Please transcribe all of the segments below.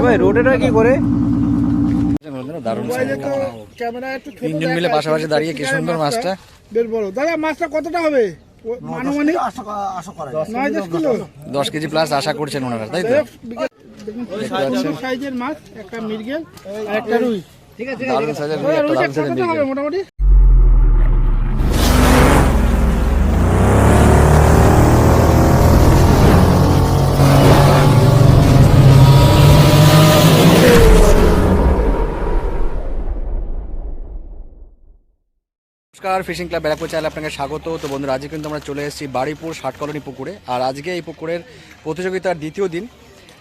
ভাই রোডেটা কি করে দারুণ তিনজন মিলে পাশাপাশি দাঁড়িয়ে কি সুন্দর মাছটা বেশ বড়। দাদা মাছটা কতটা হবে? 10 কেজি প্লাস আশা করছেন ওনারা, তাই তো? সাইজের মাছ, একটা মৃগেল আর একটা রুই। ঠিক আছে, দারুণ সাইজের রুই, একটা দারুণ সাইজের মৃগেল। মোটামুটি নমস্কার, ফিশিং ক্লাব ব্যারাকপুর চ্যানেলে আপনাকে স্বাগত। তো বন্ধুরা, আজকে কিন্তু আমরা চলে এসেছি বাড়িপুর ষাট কলোনি পুকুরে। আর আজকে এই পুকুরের প্রতিযোগিতার দ্বিতীয় দিন।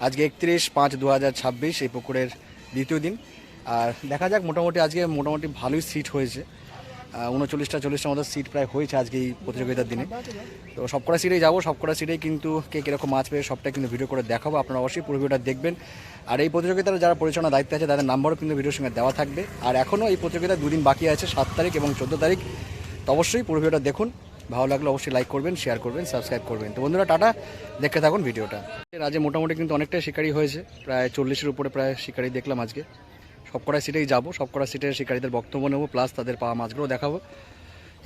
আজকে 31/5/2026 এই পুকুরের দ্বিতীয় দিন। আর দেখা যাক, মোটামুটি ভালোই সিট হয়েছে। 39-40টার মতো সিট প্রায় হয়েছে আজকে এই প্রতিযোগিতার দিনে। তো সবকটা সিটেই যাবো, সবকটা সিটেই কিন্তু কে কীরকম মাছ পেয়ে সবটাই কিন্তু ভিডিও করে দেখাবো। আপনারা অবশ্যই পুরো ভিডিওটা দেখবেন। আর এই প্রতিযোগিতার যারা পরিচালনার দায়িত্বে আছে তাদের নাম্বারও কিন্তু ভিডিওর সঙ্গে দেওয়া থাকবে। আর এখনও এই প্রতিযোগিতার 2 দিন বাকি আছে, 7 তারিখ এবং 14 তারিখ। তো অবশ্যই পুরো ভিডিওটা দেখুন। ভালো লাগলে অবশ্যই লাইক করবেন, শেয়ার করবেন, সাবস্ক্রাইব করবেন। তো বন্ধুরা, টাটা, দেখতে থাকুন ভিডিওটা। আজকে মোটামুটি কিন্তু অনেকটাই শিকারি হয়েছে, প্রায় 40-এর উপরে প্রায় শিকারি দেখলাম আজকে। সবকটা সিটেই যাবো, সবকটা সিটের শিকারীদের বক্তব্য নেবো, প্লাস তাদের পাওয়া মাছগুলো দেখাবো।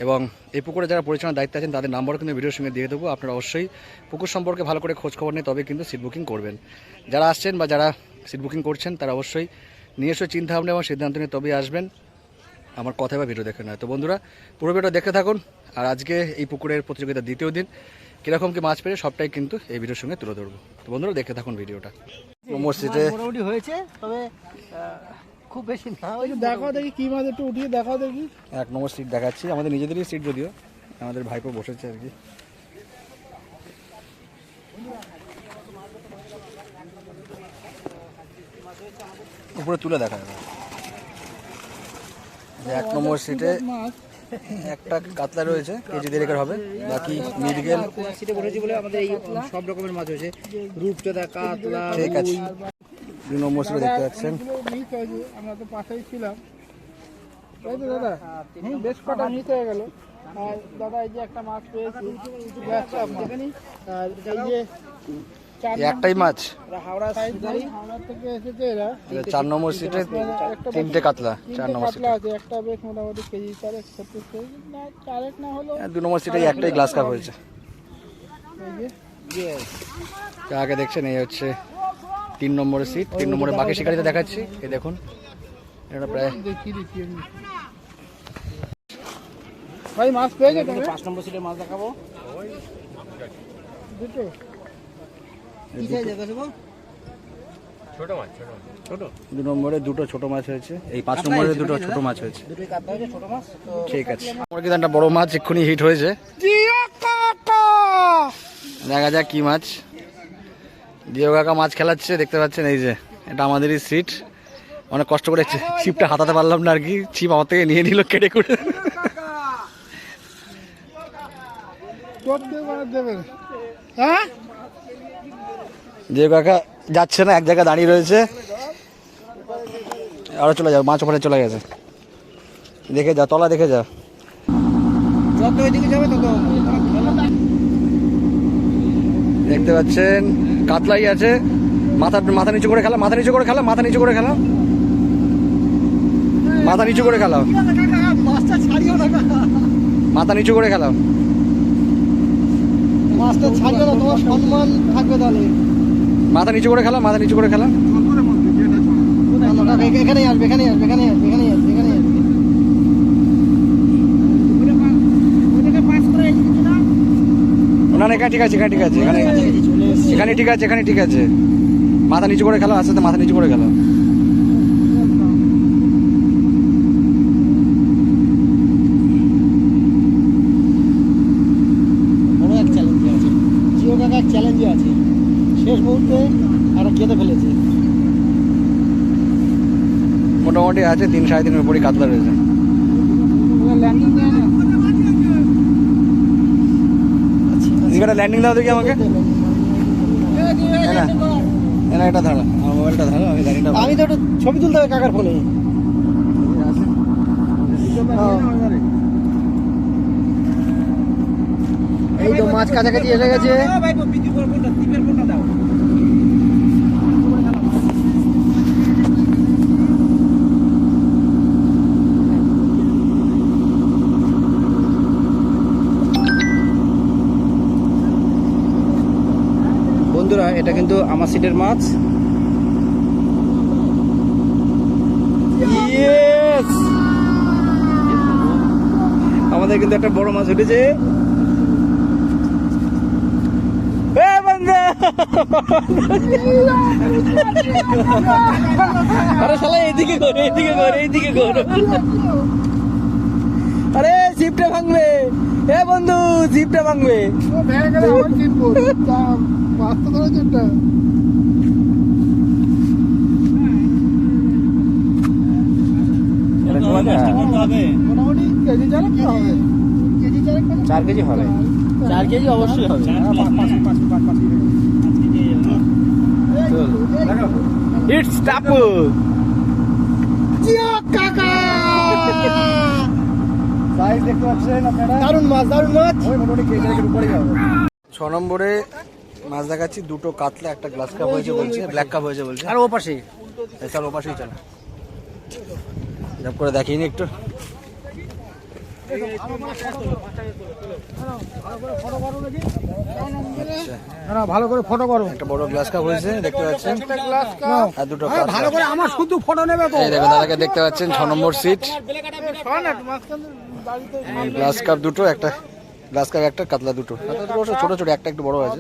এবং এই পুকুরে যারা পরিচালনার দায়িত্বে আছেন তাদের নাম্বারও কিন্তু ভিডিওর সঙ্গে দিয়ে দেবো। আপনারা অবশ্যই পুকুর সম্পর্কে ভালো করে খোঁজখবর নিয়ে তবে কিন্তু সিট বুকিং করবেন। যারা আসছেন বা যারা সিট বুকিং করছেন তারা অবশ্যই নিজস্ব চিন্তাভাবনা এবং সিদ্ধান্ত নিয়ে তবেই আসবেন, আমার কথা বা ভিডিও দেখে নয়। তো বন্ধুরা, পুরো ভিডিও দেখতে থাকুন। আর আজকে এই পুকুরের প্রতিযোগিতার দ্বিতীয় দিন, কীরকম কি মাছ পেরে সবটাই কিন্তু এই ভিডিওর সঙ্গে তুলে ধরবো। তো বন্ধুরা, দেখতে থাকুন ভিডিওটা। মসজিদে মোটামুটি হয়েছে, তবে খুব বেশি না। দেখাও দেখি কি মাছ, একটু উঠিয়ে দেখাও দেখি। 1 নম্বর সিট দেখাচ্ছি, আমাদের নিজেদেরই সিট, যদিও আমাদের ভাইপো বসেছে আর কি। উপরে তুলে দেখা যাবে। 1 নম্বর সিটে একটা কাতলা রয়েছে, কেজি 1.5 হবে। বাকি মৃগেল সিটে বসেছি বলে আমাদের এই সব রকমের মাছ হয়েছে, রূপচাঁদা, কাতলা। ঠিক আছে। 2 নম্বর সিটে দেখতে পাচ্ছেন, আমরা তো পাশেই ছিলাম, তাই তো দাদা? বেশ কটা মিস হয়ে গেল। আর দাদা, এই যে একটা মাছ পেয়েছি, আর এই যে একটাই মাছ। হাওড়া থেকে এসেছে এরা। 4 নম্বর সিটে 3টে কাতলা, 4 নম্বর সিটে আছে একটা, বেশ মোটামুটি কেজি 4-36 কেজি না, 4 না হলো। 2 নম্বর সিটে একটাই গ্লাস কাপ হয়েছে। আগে দেখছেন, এই হচ্ছে 3 নম্বরের সিট। 3 নম্বরে বাকি শিকারিতে দেখাচ্ছি, এই দেখুন, এটা প্রায় ভাই মাছ পেয়েছে। 5 নম্বর সিটের মাছ দেখাবো। দুটো ছোট 2 নম্বরে 2টো ছোট মাছ হয়েছে, এই 5 নম্বরে 2টো ছোট মাছ হয়েছে। দুটোই কাতলা হয়েছে, ছোট মাছ। ঠিক আছে, আমার কিন্তু একটা বড় মাছ এক্ষুনি হিট হয়েছে, দেখা যাক কি মাছ। জিও কাকা মাছ খেলাচ্ছে, দেখতে পাচ্ছেন। এই যে এটা আমাদেরই সিট, অনেক কষ্ট করে ছিপটা হাতাতে পারলাম না আর কি, ছিপ আমার থেকে নিয়ে নিল কেটে কুটে। হ্যাঁ, জিও কাকা যাচ্ছে না, এক জায়গায় দাঁড়িয়ে রয়েছে। আরো চলে যাও, মাছ ওখানে চলে গেছে, দেখে যা, তলা দেখে যা। যত ওইদিকে যাবে তত। দেখতে পাচ্ছেন কাতলাই আছে, মাথা নিচু করে খেলা, মাথা নিচু করে খেলা, মাথা নিচু করে খেলা, মাথা নিচু করে খেলা, মাছটা ছাড়িও না, মাথা নিচু করে খেলা, মাছটা ছাড়িও না, তোমার সম্মান থাকবে তাহলে। মাথা নিচু করে খেলা, মাথা নিচু করে খেলা। এখানেই আসবে, এখানেই আসবে, এখানেই আসবে, এখানেই আসবে, এখানেই আসবে। না না, এখানে ঠিক আছে, এখানে ঠিক আছে, এখানে এখানে ঠিক আছে, এখানে ঠিক আছে। মাথা নিচু করে খেলা, আস্তে আস্তে মাথা নিচু করে খেলা। বড় এক চ্যালেঞ্জ আছে, জিও কাকা এক চ্যালেঞ্জে আছে, শেষ মুহূর্তে একটা কেটে ফেলেছে। মোটামুটি আছে 3-3.5 উপরই কাতলা রয়েছে। ল্যান্ডিং দাও দেখি আমাকে, এটা ধরো, আমার মোবাইলটা ধরো, আমি ল্যান্ডিংটা। আমি তো একটু ছবি তুলতে হবে কাকার ফোনে। এই তো মাছ কাছাকাছি এসে গেছে। এটা কিন্তু আমার সিটের মাছ। Yes! আমাদের কিন্তু একটা বড় মাছ উঠেছে। আরে শালা এইদিকে কর, এইদিকে কর, এইদিকে কর। আরে জিপটা ভাঙবে, এ বন্ধু জিপটা ভাঙবে। মোটামুটি কেজি চারেক তো হবে। 4 কেজি হবে। 4 কেজি অবশ্যই হবে। ইটস টাপু। সাইজ দেখতে পাচ্ছেন আপনারা, দারুণ মাছ, দারুণ মাছ। ওই মোটামুটি কেজি চারেকের উপরেই হবে। 6 নম্বরে মাছ দেখাচ্ছি, দুটো কাতলা, একটা গ্লাস কাপ হয়েছে বলছে, ব্ল্যাক কাপ হয়েছে বলছে। আর ও পাশে স্যার ও পাশেই চলো, জব করে দেখিনি একটু। ভালো করে ফটো করো। একটা বড় গ্লাস কাপ হয়েছে দেখতে পাচ্ছেন, আর দুটো ভালো করে আমার শুধু ফটো নেবে তো। এই দেখুন দাদাকে দেখতে পাচ্ছেন, 6 নম্বর সিট। গ্লাস কাপ দুটো, একটা গ্লাস কাপ একটা, কাতলা দুটো। কাতলা দুটো অবশ্য ছোট ছোট, একটা একটু বড় আছে,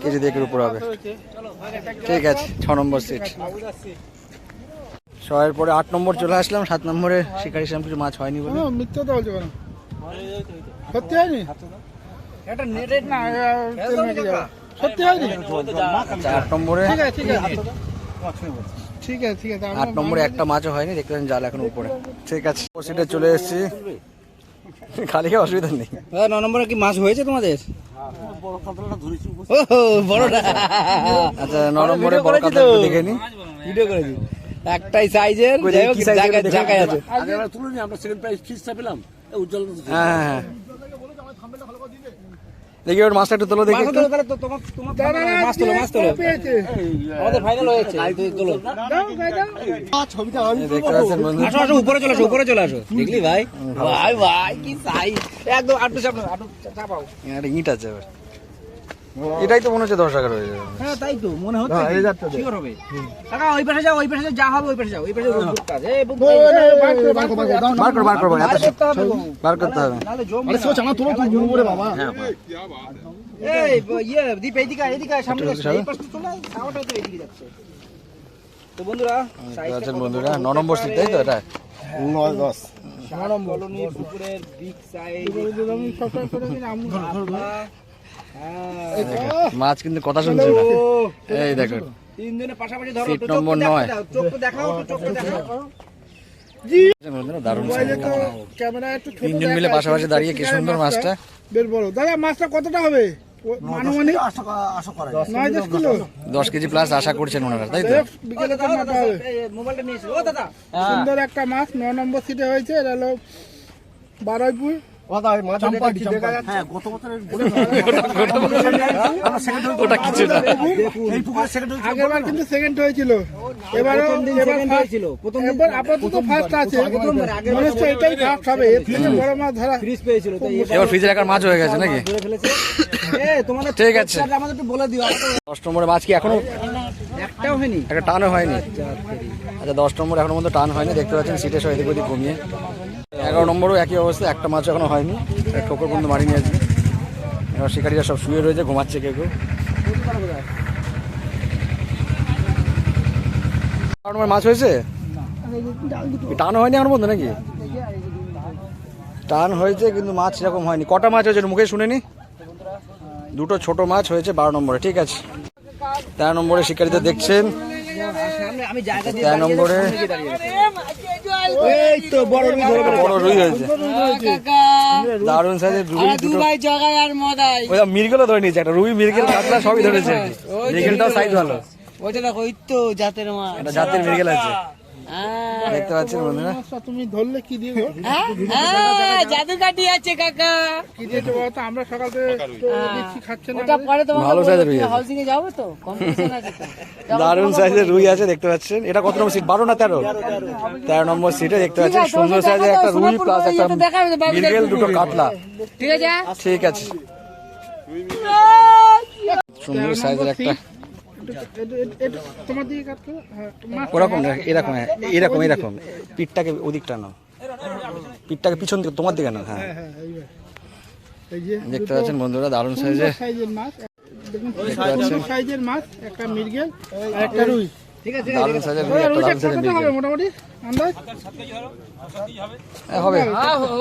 কেজি 2 উপর হবে। ঠিক আছে, 6 নম্বর সিট। 6 পরে 8 নম্বর চলে আসলাম। 7 নম্বরে শিকারি সেরকম কিছু মাছ হয়নি বলে। মিথ্যা তো বলছো কেন? সত্যি হয়নি? এটা নেটেড না, তেল মেখে যাবে। সত্যি হয়নি? 8 নম্বরে, ঠিক আছে, ঠিক আছে, ঠিক আছে, ঠিক আছে। 8 নম্বরে একটা মাছও হয়নি, দেখতে পাচ্ছেন জাল এখন উপরে। ঠিক আছে, ও সিটে চলে এসেছি, খালি খেয়ে অসুবিধা নেই। 9 নম্বরে কি মাছ হয়েছে তোমাদের? ওহো, বড়টা। আচ্ছা, 9 নম্বরে বড় কাতলা দেখে নি, ভিডিও করেছি। একটাই সাইজের, যাই হোক জায়গায় আছে। হ্যাঁ হ্যাঁ, দেখি ওর মাছটা একটু তোলো দেখি একটু। মাছ তোলো, মাছ তোলো। আমাদের ফাইনাল হয়েছে, তোলো। ছবিটা দেখতে পাচ্ছেন বন্ধু, আসো আসো, উপরে চলে আসো, উপরে চলে আসো। দেখলি ভাই, ভাই ভাই কি সাইজ, একদম আটু সামনে, আটু চাপাও। একটা ইট আছে এবার। এটাই তো মনে হচ্ছে 10 টাকা রয়ে যাবে। হ্যাঁ তাই তো মনে হচ্ছে, শিওর হবে। কাকা ওই পাশে যাও, ওই পাশে যা হবে ওই পাশে যাও, ওই পাশে রোদ কাজ। এই বুক ভাই, বার করো, এত বার করতে হবে। নালে জম। আরে সোচ আমার তোলো তুই জুম করে বাবা। এই ইয়ে দীপ এদিকে এদিকে সামনে আসো, এই পাশে চলে আয়, খাওয়াটা তো এদিকে যাচ্ছে। তো বন্ধুরা, আচ্ছা বন্ধুরা, 9 নম্বর সিট তাই তো এটা? 9 10 কলোনির পুকুরের বিগ সাইজ। আমি সবসময় করে কিনে আমু। মাছ কিন্তু কথা শুনছে না। এই দেখুন, তিনজনে পাশাপাশি ধরো, সিট নম্বর 9। চোখটা দেখাও, চোখটা দেখাও। বন্ধুরা দারুণ মোবাইলে size। তো ক্যামেরা একটু ছোট তিনজন মিলে পাশাপাশি দাঁড়িয়ে কি সুন্দর মাছটা। বেশ বড়। দাদা মাছটা কতটা হবে? আনুমানিক 9-10 কিলো। 10 কেজি প্লাস আশা করছেন ওনারা, তাই তো? বিকেলে তো মাপা হবে। মোবাইলটা নিয়ে এসো। ও দাদা, সুন্দর একটা মাছ 9 নম্বর সিটে হয়েছে। এটা হলো বারুইপুর। হ্যাঁ, গত বছরের ওটা কিছু না। এই পুকুরের সেকেন্ড আগেরবার কিন্তু সেকেন্ড হয়েছিল, এবারও সেকেন্ড হয়েছিল। প্রথম দিন এবার আপাতত ফার্স্ট আছে। মনে হচ্ছে এটাই ফার্স্ট হবে। এর থেকে বড় মাছ ধরা ফ্রিজ পেয়েছিল, তাই এবার ফ্রিজে রাখার মাছ হয়ে গেছে নাকি? ধরে ফেলেছে। তোমাদের ঠিক আছে। আমাদের একটু বলে দিও। 10 নম্বরে মাছ কি এখনো একটাও হয়নি। একটা টানও হয়নি? আচ্ছা, 10 নম্বর এখনো পর্যন্ত টান হয়নি, দেখতে পাচ্ছেন সিটে সব এদিক ওদিক কমিয়ে। 11 নম্বরও একই অবস্থা, একটা মাছ এখনো হয়নি, ঠোকর পর্যন্ত মারিনি আজকে। এবার শিকারীরা সব শুয়ে রয়েছে, ঘুমাচ্ছে কেউ কেউ। 11 নম্বর মাছ হয়েছে? টান হয়নি এখনো পর্যন্ত নাকি? টান হয়েছে কিন্তু মাছ সেরকম হয়নি। কটা মাছ হয়েছে মুখে শুনেনি? দুটো ছোট মাছ হয়েছে 12 নম্বরে। ঠিক আছে, 13 নম্বরে শিকারীদের দেখছেন। আমি জায়গা 13 নম্বরে এই তো বড় রুই ধরে বড় রুই হয়েছে, দারুণ সাইজের রুই দুটো। ওই মিরগেলও ধরে নিয়েছে, একটা রুই, মিরগেল, কাতলা সবই ধরেছে। মিরগেলটাও সাইজ ভালো, ওইটা দেখো, ওই তো জাতের মাছ। একটা জাতের মিরগেল আছে, দেখতে পাচ্ছেন বন্ধুরা। মাছটা তুমি ধরলে কি দিয়ে গো? জাদু কাটি আছে কাকা। কি দিয়েছো বলো তো? আমরা সকাল থেকে তো দেখছি খাচ্ছে না। ওটা পরে তোমাকে ভালো বলবো, সাইজের রুই তুমি আছে। হাউসিং এ যাবো তো, কম্পিটিশন আছে তো। দারুণ সাইজের রুই আছে, দেখতে পাচ্ছেন। এটা কত নম্বর সিট? 12 না 13? 13 নম্বর সিটে দেখতে পাচ্ছেন সুন্দর সাইজের একটা রুই প্লাস একটা মিরগেল, দুটো কাতলা। ঠিক আছে, ঠিক আছে, সুন্দর সাইজের একটা তোমার দিকে কাটতো মাছ ওরকম না, এরকম, হ্যাঁ, এরকম এরকম পিঠটাকে ওদিকটা নাও, পিঠটাকে পিছন দিকে তোমার দিকে নাও। হ্যাঁ, হ্যাঁ এইবার এই যে দেখতে পাচ্ছেন বন্ধুরা দারুণ সাইজের, সাইজের মাছ দেখুন, দেখতে পাচ্ছেন সাইজের মাছ, একটা মৃগেল আর একটা রুই। ঠিক আছে দারুণ সাইজের, একটা রুইটা দারুণ সাইজের কতটা হবে মির্গেল। মোটামুটি আন্দাজ? হ্যাঁ, হবে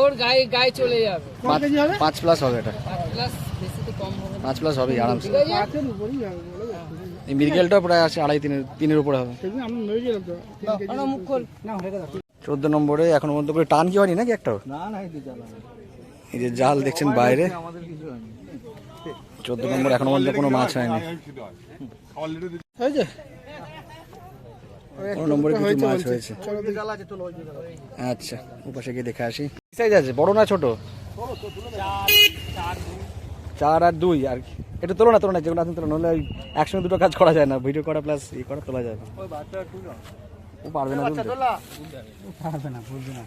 ওর গায়ে গায়ে চলে যাবে। 5 কেজি হবে? 5+ হবে এটা, প্লাস বেশি তো কম হবে। 5+ হবে আরামসে। মাছের উপরই যাবে বলে যাচ্ছে। এই মির্গেলটা প্রায় আছে 2.5-3-3 উপরে হবে। সেদিন আমি মৃগেল তো 3 কেজি। মুখ খোল। না রেখে দাও। 14 নম্বরে এখনো পর্যন্ত করে টান কি হয়নি নাকি একটাও? না না এই দিতে এই যে জাল দেখছেন বাইরে, 14 নম্বর এখনো পর্যন্ত কোনো মাছ হয়নি। এই যে 15 নম্বরে কিছু মাছ হয়েছে। চলো দেখি। আচ্ছা, ওপাশে গিয়ে দেখে আসি। কি সাইজ আছে, বড় না ছোট? 4 আর 2 আর কি। একটু তোলো না, যেগুলো আপনি তোলো, নাহলে ওই একসঙ্গে দুটো কাজ করা যায় না, ভিডিও করা প্লাস ই করা তোলা যায় না। ও পারবে না, তুলতে। পারবে না, বুঝবে না।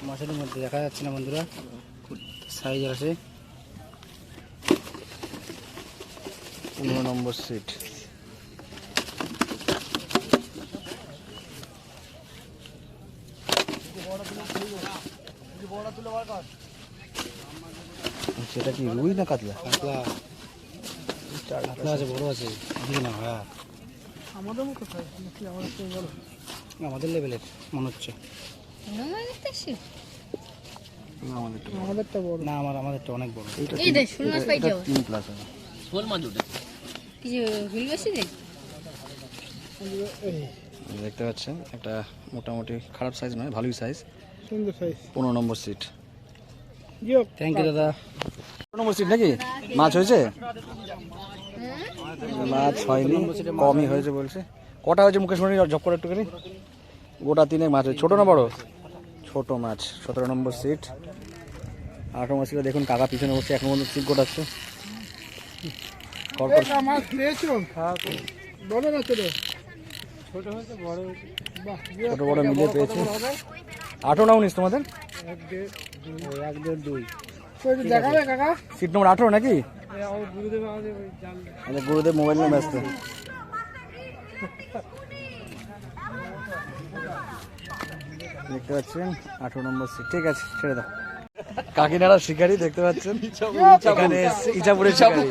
মাছের মধ্যে দেখা যাচ্ছে না বন্ধুরা, সাইজ আছে। 15 নম্বর সিট। সেটা কি রুই না কাতলা? কাতলা আছে, বড় আছে, এদিকে না। হ্যাঁ, আমাদের মতো সাইজ নাকি আমাদের থেকে বড়? আমাদের লেভেলের মনে হচ্ছে। না, আমাদেরটা। আমাদেরটা বড়। না, আমাদেরটা অনেক বড়। এইটা এই দেখ, শোল মাছ পাইছো? 3+ হবে। কিছু ভুল গেছি রে? এই দেখতে পাচ্ছেন একটা মোটামুটি খারাপ সাইজ নয়, ভালোই সাইজ। সুন্দর সাইজ। 15 নম্বর সিট। জিও থ্যাংক ইউ দাদা। 15 নম্বর সিট নাকি? মাছ হয়েছে? মাছ হয়নি, কমই হয়েছে বলছে। কটা হয়েছে মুখে শুনি ঝপ করে একটুখানি? গোটা 3 মাছ হয়েছে। ছোট না বড়? ছোট মাছ। 17 নম্বর সিট। 18 নম্বর সিটে দেখুন কাকা পিছনে বসে এখন পর্যন্ত সিট গোটাচ্ছে। কর কর। একটা মাছ পেয়েছো? বড় না ছোট? ছোট হয়েছে, বড় হয়েছে। বাহ, ছোট বড় মিলিয়ে পেয়েছে। 18 না 19 তোমাদের? 1 1.5 2। তো এটা দেখাবে কাকা? সিট নম্বর 18 নাকি? আমার গুরুদেব আমাদের ওই জাল। আচ্ছা, গুরুদেব মোবাইল নিয়ে ব্যস্ত। দেখতে পাচ্ছেন 18 নম্বর সিট। ঠিক আছে, ছেড়ে দাও। কাকিনাড়া শিকারি দেখতে পাচ্ছেন, এখানে ইচাপুরের শিকারি।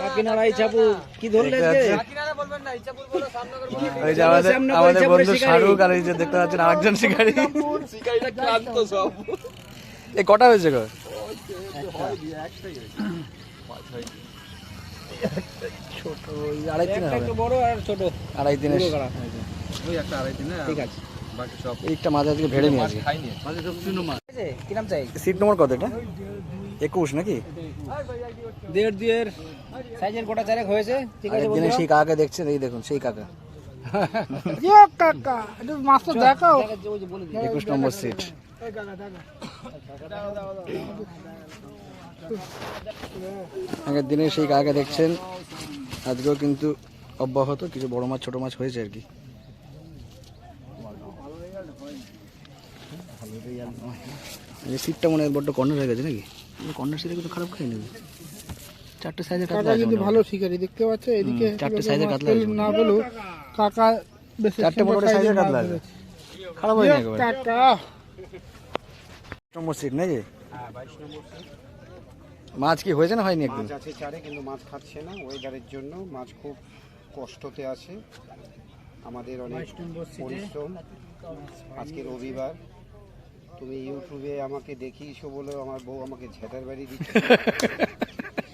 কাকিনাড়াই চাপু কি ধরলে দেখতে আজকে? পাচ্ছেন ওই যে আমাদের বন্ধু শাহরুখ, আর এই যে দেখতে পাচ্ছেন আরেকজন শিকারি। এই কটা হয়েছে গো? ছোট ওই 2.5-3 হবে। একটা বড় আর ছোট। 2.5-3 ঠিক আছে। এইটা মাছ আজকে ভেড়ে নিয়ে আছে। কিরাম চাই? সিট নম্বর কত এটা? 21 নাকি? 1.5 সাইজের গোটা চারেক হয়েছে। ঠিক আছে একদিনে সেই কাকাকে দেখছেন, এই দেখুন সেই কাকা। জিও কাকা, এটা মাছটা দেখাও। 21 নম্বর সিট। এই কাকা দেখা। আগের দিনে সেই কাকাকে দেখছেন, আজকেও কিন্তু অব্যাহত কিছু বড় মাছ ছোট মাছ হয়েছে আর কি। এই সিটটা মনে হয় বড্ড কর্নার হয়ে গেছে নাকি? কর্নার সিটে কিন্তু খারাপ খাই নেবে। 4টে সাইজের কাতলা কাকা আছে কিন্তু মোটামুটি। ভালো শিকারি, দেখতে পাচ্ছ এদিকে। 4টে সাইজের কাতলা আছে। না বলো কাকা বেশ 4টে বড় সাইজের কাতলা আছে, খারাপ হয়নি একেবারে। কাকা 22 নম্বর সিট নাকি? মাছ কি হয়েছে না হয়নি একদিন? মাছ আছে চারে, কিন্তু মাছ খাচ্ছে না ওয়েদারের জন্য। মাছ খুব কষ্টতে আছে। আমাদের অনেক পরিশ্রম। আজকে রবিবার, তুমি ইউটিউবে আমাকে দেখিয়েছো বলে আমার বউ আমাকে ঝেঁটার বাড়ি দিচ্ছে।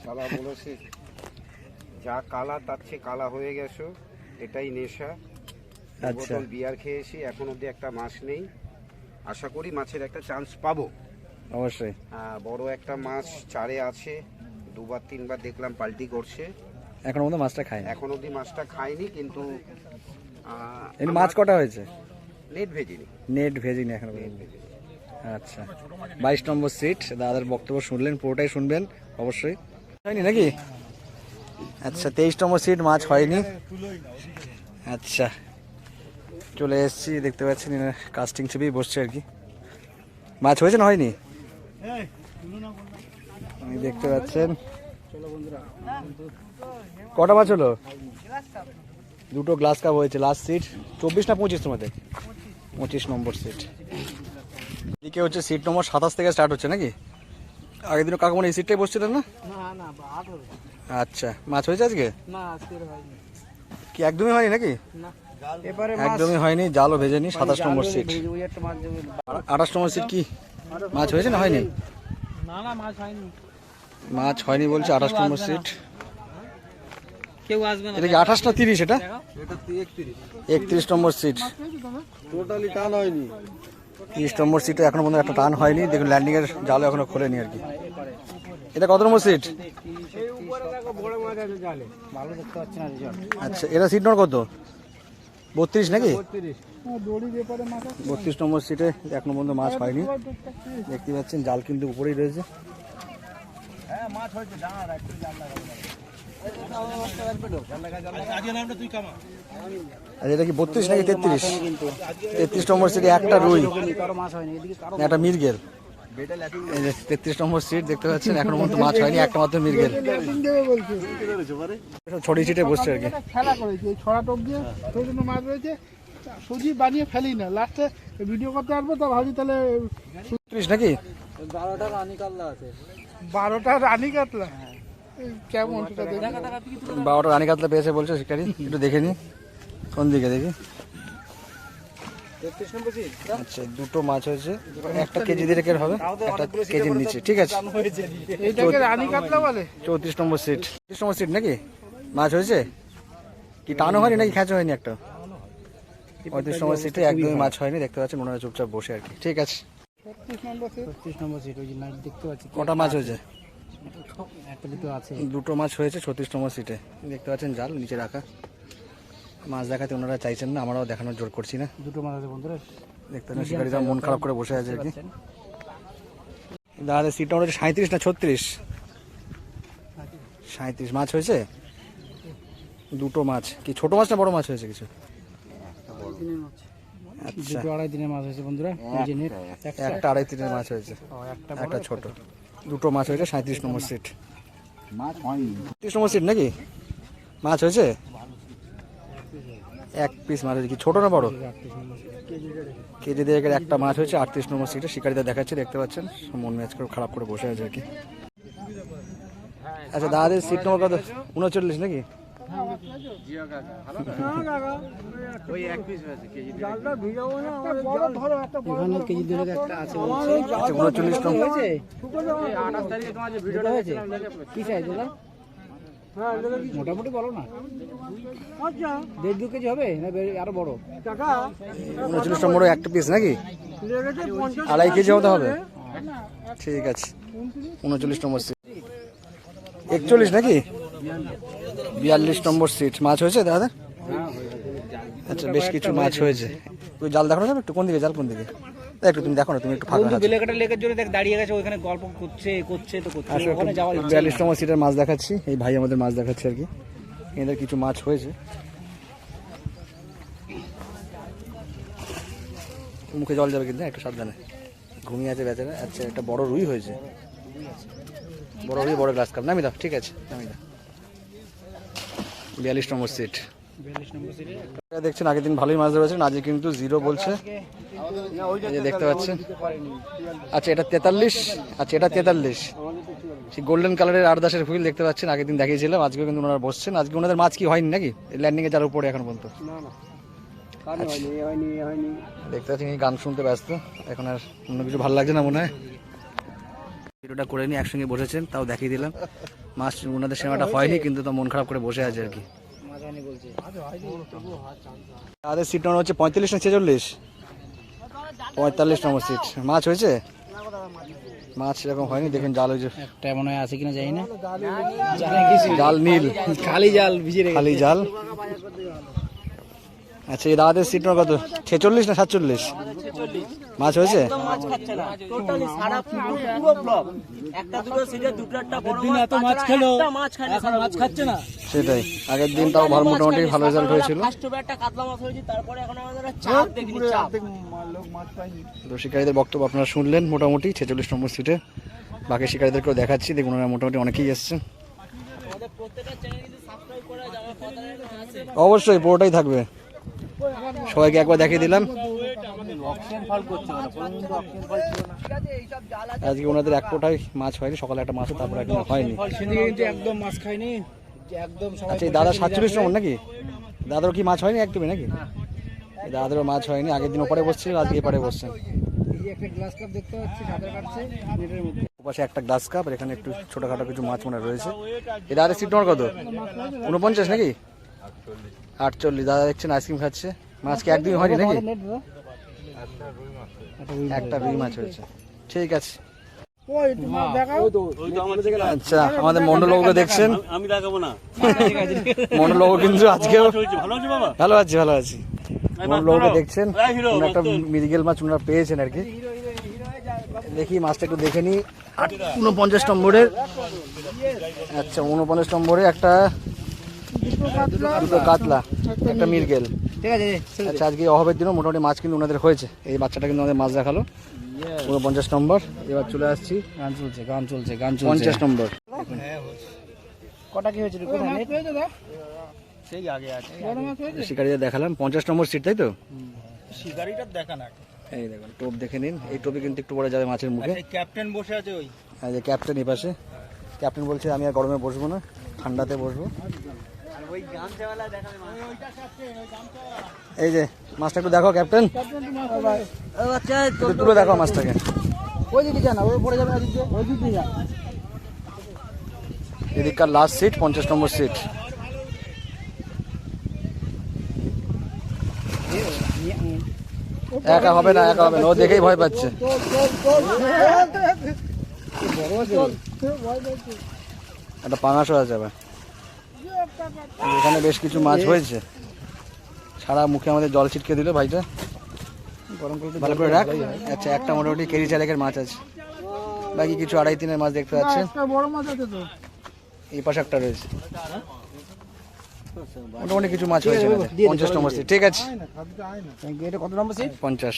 বাবা বলেছে যা কালা তার চেয়ে কালা হয়ে গেছো, এটাই নেশা। আচ্ছা। বোতল বিয়ার খেয়েছি, এখন অবধি একটা মাছ নেই। আশা করি মাছের একটা চান্স পাবো। অবশ্যই। বড় একটা মাছ চারে আছে, 2-3বার দেখলাম পাল্টি করছে। এখন মতো মাছটা খায় না। এখন অবধি মাছটা খাইনি, কিন্তু এমনি মাছ কটা হয়েছে? নেট ভেজিনি। নেট ভেজিনি এখন পর্যন্ত। আচ্ছা, 22 নম্বর সিট। দাদার বক্তব্য শুনলেন, পুরোটাই শুনবেন অবশ্যই। হয়নি নাকি? আচ্ছা, 23 নম্বর সিট, মাছ হয়নি। আচ্ছা, চলে এসেছি, দেখতে পাচ্ছেন কাস্টিং চেপেই বসছে আর কি। মাছ হয়েছে না হয়নি? আপনি দেখতে পাচ্ছেন কটা মাছ হলো? দুটো গ্লাস কাপ হয়েছে। লাস্ট সিট 24 না 25 তোমাদের? 25 নম্বর সিট। এদিকে হচ্ছে সিট নম্বর 27 থেকে স্টার্ট হচ্ছে নাকি? আগের দিনও কাকু মানে এই সিটটাই বসছিলেন না? না 18 আচ্ছা, মাছ হয়েছে আজকে? না আজকে হয়নি কি একদমই হয়নি নাকি? না এবারে একদমই হয়নি, জালও ভেজেনি। 27 নম্বর সিট। ওই একটা মাছ দেবে 28 নম্বর সিট কি মাছ হয়েছে না হয়নি? না মাছ হয়নি মাছ হয়নি বলছে। 28 নম্বর সিট। কেউ আসবে না এটা কি 28 না 30? এটা 31 নম্বর সিট। টোটালি টান হয়নি। 30 নম্বর সিটে এখনো পর্যন্ত একটা টান হয়নি। দেখুন ল্যান্ডিং এর জাল এখনো খোলেনি আর কি। এটা কত নম্বর সিট? ভালো দেখতে পাচ্ছি না রেজাল্ট আচ্ছা, এটা সিট নম্বর কত? 32 নাকি? দড়ি ব্যাপারে মাছ 32 নম্বর সিটে এখনো পর্যন্ত মাছ হয়নি। দেখতে পাচ্ছেন জাল কিন্তু উপরেই রয়েছে। হ্যাঁ মাছ হয়েছে দাঁড়া একটু জাল লাগাবো আর এটা কি 32 নাকি 33? 33 নম্বর সিটে একটা রুই, কারো মাছ হয়নি এদিকে কারো একটা মিরগেল। এই যে 33 নম্বর সিট দেখতে পাচ্ছেন এখনো পর্যন্ত মাছ হয়নি, একটা মাত্র মিরগেল। ছোট সিটে বসছে আর কি। খেলা করেছে এই ছড়া টোপ দিয়ে ছোট ছোট মাছ রয়েছে সুজি বানিয়ে ফেলি না লাস্টে ভিডিও করতে আসবো তা ভাবছি তাহলে 30 নাকি? 12টা রানী কাতলা কেমন সেটা দেখি 12টা রানী কাতলা পেয়েছে বলছে শিকারি। একটু দেখে নি কোন দিকে দেখি। আচ্ছা, দুটো মাছ হয়েছে। একটা কেজি দিকের হবে, একটা কেজির নিচে। ঠিক আছে, এইটাকে রানী কাতলা বলে 34 নম্বর সিট। 34 নম্বর সিট নাকি? মাছ হয়েছে কি? টানো হয়নি নাকি খেঁচা হয়নি একটা? 35 নম্বর সিটে একদমই মাছ হয়নি। দেখতে পাচ্ছেন ওনারা চুপচাপ বসে আর কি। ঠিক আছে, 36 নম্বর সিট ওই যে নাচ দেখতে পাচ্ছি কটা মাছ হয়েছে? একটা দুটো আছে দুটো মাছ হয়েছে 36 নম্বর সিটে। দেখতে পাচ্ছেন জাল নিচে রাখা। মাছ দেখাতে ওনারা চাইছেন না, আমরাও দেখানোর জোর করছি না। দুটো মাছ আছে বন্ধুরা দেখতে পাচ্ছেন শিকারিরা মন খারাপ করে বসে আছে আর কি। দাদা সিট নম্বর হচ্ছে 37 না 36? 37 মাছ হয়েছে। দুটো মাছ কি ছোট মাছ না বড় মাছ হয়েছে কিছু? আচ্ছা, দুটো আড়াই দিনের মাছ হয়েছে বন্ধুরা এই যে নেট একটা 2.5 দিনের মাছ হয়েছে, একটা ছোট। দুটো মাছ হয়েছে 37 নম্বর সিট। মাছ হয়নি। 30 নম্বর সিট নাকি? মাছ হয়েছে এক পিস মাছ হয়েছে কি ছোট না বড়? কেজি দিয়ে একটা মাছ হয়েছে 38 নম্বর সিটে। শিকারিরা দেখাচ্ছে দেখতে পাচ্ছেন, মন ম্যাচ করে খারাপ করে বসে আছে আর কি। আচ্ছা দাদাদের সিট নম্বর কত? 39 নাকি? এখানে কেজি দুটো একটা আছে আচ্ছা 39 নম্বর। কি চাই দাদা মোটামুটি বলো না 1.5-2 কেজি হবে না আরো বড় 39 নম্বরও একটা পিস নাকি? 2.5 কেজি হতে হবে। ঠিক আছে, 39 নম্বর সিট। 41 নাকি? 42 নম্বর সিট। মাছ হয়েছে দাদা? আচ্ছা, বেশ কিছু মাছ হয়েছে। তুই জাল দেখানো যাবে একটু? কোন দিকে জাল, কোন দিকে? একটু তুমি দেখো না, তুমি একটু ফাঁকা আছো। বেলেকাটা লেকের জন্য দেখ দাঁড়িয়ে গেছে ওখানে গল্প করছে তো করছে ওখানে যাওয়ার 42 নম্বর সিটের মাছ দেখাচ্ছি। এই ভাই আমাদের মাছ দেখাচ্ছে আর কি। এদের কিছু মাছ হয়েছে। মুখে জল যাবে কিন্তু একটু সাবধানে, ঘুমিয়ে আছে বেচারা। আচ্ছা, একটা বড় রুই হয়েছে। বড় রুই, বড় গ্লাস কাপ। নামি দাও, ঠিক আছে নামি দাও। 42 নম্বর সিট। দেখছেন আগের দিন ভালোই মাছ ধরেছেন, আজকে কিন্তু 0 বলছে। এই যে দেখতে পাচ্ছেন। আচ্ছা, এটা 43। আচ্ছা, এটা 43। সেই গোল্ডেন কালারের 8-10-এর হুইল দেখতে পাচ্ছেন, আগের দিন দেখিয়েছিলাম। আজকে কিন্তু ওনারা বসছেন। আজকে ওনাদের মাছ কি হয়নি নাকি ল্যান্ডিং এ যার উপরে এখন পর্যন্ত? দেখতে পাচ্ছেন এই গান শুনতে ব্যস্ত এখন, আর অন্য কিছু ভালো লাগছে না মনে হয়। ভিডিওটা করে নিয়ে একসঙ্গে বসেছেন, তাও দেখিয়ে দিলাম। মাছ ওনাদের সিনেমাটা হয়নি কিন্তু তো মন খারাপ করে বসে আছে আর কি। তাদের সিট নম্বর হচ্ছে 45 না 46? 45 নম্বর সিট। মাছ হয়েছে? মাছ এরকম হয়নি। দেখুন জাল হয়েছে একটা মনে হয় আছে কিনা জানি না জাল নীল, খালি জাল ভিজে খালি জাল। আচ্ছা, এই দাদাদের সিট নম্বর কত? 46 না 47? মাছ হয়েছে? সেটাই, আগের দিন তাও ভালো, মোটামুটি ভালো রেজাল্ট হয়েছিল। তো শিকারীদের বক্তব্য আপনারা শুনলেন। মোটামুটি 46 নম্বর সিটে বাকি শিকারীদেরকেও দেখাচ্ছি, দেখুন ওরা মোটামুটি অনেকেই এসছেন। অবশ্যই পুরোটাই থাকবে, সবাইকে একবার দেখিয়ে দিলাম। আজকে ওনাদের এক কোটায় মাছ হয়নি, সকালে একটা মাছ তারপরে এখন হয়নি। সেদিকে কিন্তু একদম মাছ খাইনি, একদম সবাই আচ্ছা এই দাদা 47 নম্বর নাকি? দাদারও কি মাছ হয়নি একদমই নাকি? এই দাদারও মাছ হয়নি, আগের দিন ওপারে বসছিল, আজকে এপারে বসছেন। এই যে একটা গ্লাস কাপ দেখতে পাচ্ছি সাঁতার কাটছে নেটের মধ্যে। ওপাশে একটা গ্লাস কাপ, আর এখানে একটু ছোটখাটো কিছু মাছ মনে রয়েছে। এই দাদা সিট নম্বর কত? 49 নাকি? 48। দাদা দেখছেন আইসক্রিম খাচ্ছে। মাছ কি একদিন হয়নি নাকি? একটা রুই মাছ হয়েছে, ঠিক আছে। ওই একটু মাছ দেখাও। আচ্ছা আমাদের মন্ডলবাবুকে দেখছেন, আমি দেখাবো না। মন্ডলবাবু কিন্তু আজকেও ভালো আছি বাবা। ভালো আছি। মন্ডলবাবুকে দেখছেন, ওনার একটা মৃগেল মাছ ওনারা পেয়েছেন আর কি। দেখি মাছটা একটু দেখে নিই। 49 নম্বরের, আচ্ছা 49 নম্বরে একটা দুটো কাতলা, একটা মৃগেল। ঠিক আছে আচ্ছা আজকে অভাবের দিনও মোটামুটি মাছ কিন্তু ওনাদের হয়েছে। এই বাচ্চাটা কিন্তু আমাদের মাছ দেখালো। 49 নম্বর। এবার চলে আসছি, গান চলছে 50 নম্বর। কটা কি হয়েছিল? কোথায় নেট? পেয়েছো দাদা? সেই আগে আছে বড় মাছ হয়েছে? শিকারিদের দেখালাম 50 নম্বর সিট, তাই তো? শিকারিটা দেখা না। এই দেখুন টোপ দেখে নিন, এই টোপে কিন্তু একটু পরে যাবে মাছের মুখে। ক্যাপ্টেন বসে আছে ওই। এই যে ক্যাপ্টেন এই পাশে, ক্যাপ্টেন বলছে আমি আর গরমে বসবো না, ঠান্ডাতে বসবো। এই যে মাছটা একটু দেখো ক্যাপ্টেন, একটু তুলে দেখো মাছটাকে। ওই দিকে যা না, ওই পড়ে যাবে না, ওই দিকে যা। এদিককার লাস্ট সিট 50 নম্বর সিট। একা হবে না, ও দেখেই ভয় পাচ্ছে। একটা পাঙাশও আছে আবার। এখানে বেশ কিছু মাছ হয়েছে, সারা মুখে আমাদের জল ছিটকে দিল ভাইটা। ভালো করে রাখ। আচ্ছা একটা মোটামুটি কেজি 4 মাছ আছে, বাকি কিছু 2.5-3 মাছ দেখতে পাচ্ছেন। একটা বড় মাছ আছে তো। এই পাশে একটা রয়েছে, মোটামুটি কিছু মাছ হয়েছে 50 নম্বর সিট। ঠিক আছে, এটা কত নম্বর সিট? 50।